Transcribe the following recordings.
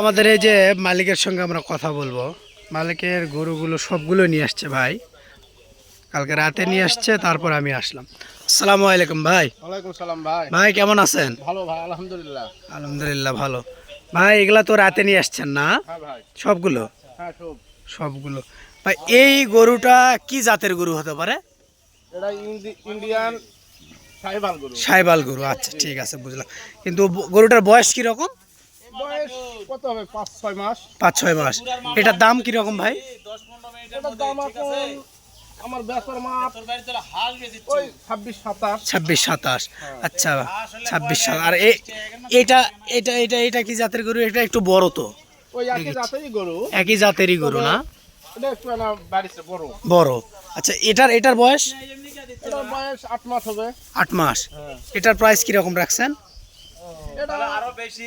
আমাদের এই যে মালিকের সঙ্গে আমরা কথা বলবো। মালিকের গরুগুলো সবগুলো নিয়ে আসছে ভাই, কালকে রাতে নিয়ে আসছে, তারপর আমি আসলাম। আসসালামু আলাইকুম ভাই। ওয়ালাইকুম সালাম ভাই। ভাই কেমন আছেন? ভালো ভাই, আলহামদুলিল্লাহ। আলহামদুলিল্লাহ ভালো। ভাই এগুলা তো রাতে নিয়ে আসছেন না? হ্যাঁ ভাই। সবগুলো? হ্যাঁ সবগুলো। ভাই এই গরুটা কি জাতের গরু হতে পারে? এটা ইন্ডিয়ান সাইবাল গরু। সাইবাল গরু, আচ্ছা ঠিক আছে বুঝলাম। কিন্তু গরুটার বয়স কিরকম? বয়স কত হবে? 5-6 মাস। 5-6 মাস। এটার দাম কিরকম ভাই? এটার দাম এখন আমার বেচার মাপ ওই 26-27। 26-27। আচ্ছা 26-27। আর এটা এটা এটা এটা কি জাতের গরু? এটা একটু বড় তো। ওই একই জাতেরই গরু। একই জাতেরই গরু না? এটা একটু না বাড়িতে বড়। বড়। আচ্ছা এটার বয়স? এটার বয়স 8 মাস হবে। 8 মাস। এটার প্রাইস কি রকম রাখছেন? এটা আরো বেশি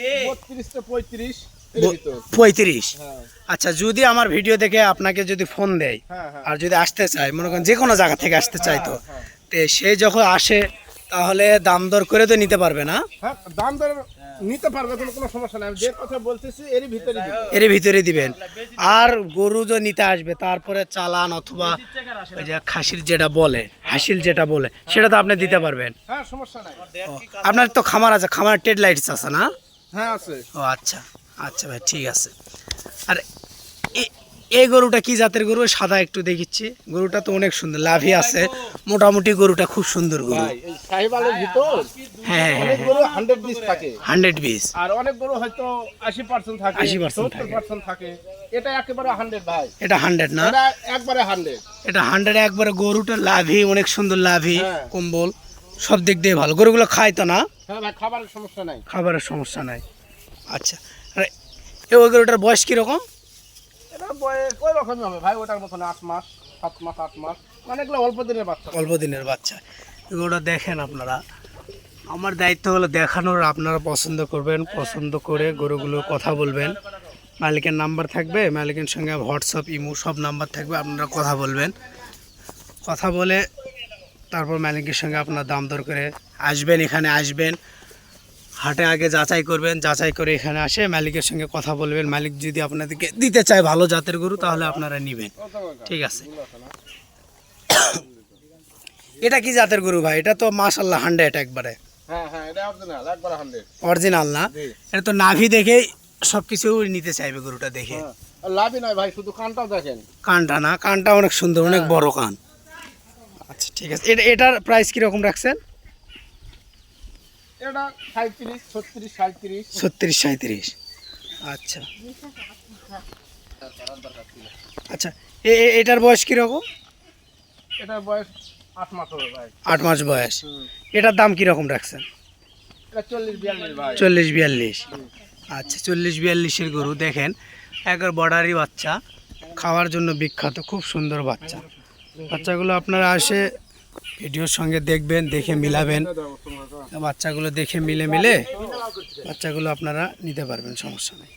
32-35 এর ভিতর। 35। হ্যাঁ আচ্ছা যদি আমার ভিডিও দেখে আপনাকে যদি ফোন দেয় হ্যাঁ হ্যাঁ। আর যদি আসতে চায়, মনে করেন যে কোনো জায়গা থেকে আসতে চাইতো, তো সে যখন আসে তাহলে দাম দর করে তো নিতে পারবে না? হ্যাঁ, দাম দর নিতে পারবে, কোনো সমস্যা নাই। আমি যে কথা বলতেছি এরই ভিতরে দিব। এর ভিতরে দিবেন। আর গরু যে নিতে আসবে তারপরে চালান অথবা ওই যে খাসির যেটা বলে, হাসিল যেটা বলে, সেটা তো আপনি দিতে পারবেন? হ্যাঁ সমস্যা নাই। আপনার তো খামার আছে, খামার টেড লাইটস আছে না? হ্যাঁ আছে। ও আচ্ছা আচ্ছা ভাই ঠিক আছে। আর এই গরুটা কি জাতের গরু? সাদা একটু দেখিচ্ছি, গরুটা তো অনেক সুন্দর, লাভি আছে মোটামুটি, গরুটা খুব সুন্দর গরু। ভাই এই সাহিবালের ভিতর হ্যাঁ অনেক গরু 100 পিস থাকে, 100 পিস। আর অনেক গরু হয়তো 80% থাকে, 80% 70% থাকে। এটা একেবারে 100 ভাই। এটা 100 না? এটা একবারে 100। এটা 100 একবারে। গরুটা লাভি, অনেক সুন্দর লাভি, হ্যাঁ। কম্বল সব দিক দিয়ে ভালো। গরুগুলো খায় তো না? হ্যাঁ ভাই, খাবারের সমস্যা নাই। খাবারের সমস্যা নাই। আচ্ছা আর ওই গরুটার বয়স কিরকম? এটা বয়স ওই রকমই হবে ভাই, ওটার মতন 8 মাস 7 মাস 8 মাস, মানে এগুলো অল্প দিনের বাচ্চা। অল্প দিনের বাচ্চা। এগুলো দেখেন আপনারা, আমার দায়িত্ব হলো দেখানোর, আপনারা পছন্দ করবেন, পছন্দ করে গরুগুলোর কথা বলবেন। মালিকের নাম্বার থাকবে, মালিকের সঙ্গে হোয়াটসঅ্যাপ ইমো সব নাম্বার থাকবে, আপনারা কথা বলবেন। কথা বলে তারপর মালিকের সঙ্গে আপনার দাম দর করে আসবেন, এখানে আসবেন, হাটে আগে যাচাই করবেন, যাচাই করে এখানে আসে মালিকের সঙ্গে কথা বলবেন। মালিক যদি আপনাদেরকে দিতে চায় ভালো জাতের গরু তাহলে আপনারা নেবেন, ঠিক আছে? এটা কি জাতের গরু ভাই? এটা তো মাশাআল্লাহ 100 একবারে। হ্যাঁ হ্যাঁ, এটা অরিজিনাল, একবারে 100 অরিজিনাল না? এটা তো নাভি দেখেই সবকিছু নিতে চাইবে গরুটা দেখে। আর লাভই নয় ভাই, শুধু কানটাও দেখেন। কানটা না? কানটা অনেক সুন্দর, অনেক বড় কান। আচ্ছা ঠিক আছে। এটার প্রাইস কিরকম রাখছেন? এটা 35, 36, 37। 36-37। আচ্ছা আচ্ছা এটার বয়স কিরকম? এটার বয়স 8 মাস হবে ভাই। 8 মাস বয়স। এটার দাম কিরকম রাখছেন? এটা 40-42 ভাই। 40-42। আচ্ছা 40-42-এর গরু দেখেন, একবার বর্ডারি বাচ্চা, খাওয়ার জন্য বিখ্যাত, খুব সুন্দর বাচ্চা। বাচ্চাগুলো আপনারা আসে ভিডিওর সঙ্গে দেখবেন, দেখে মিলাবেন, বাচ্চাগুলো দেখে মিলে বাচ্চাগুলো আপনারা নিতে পারবেন, সমস্যা নেই।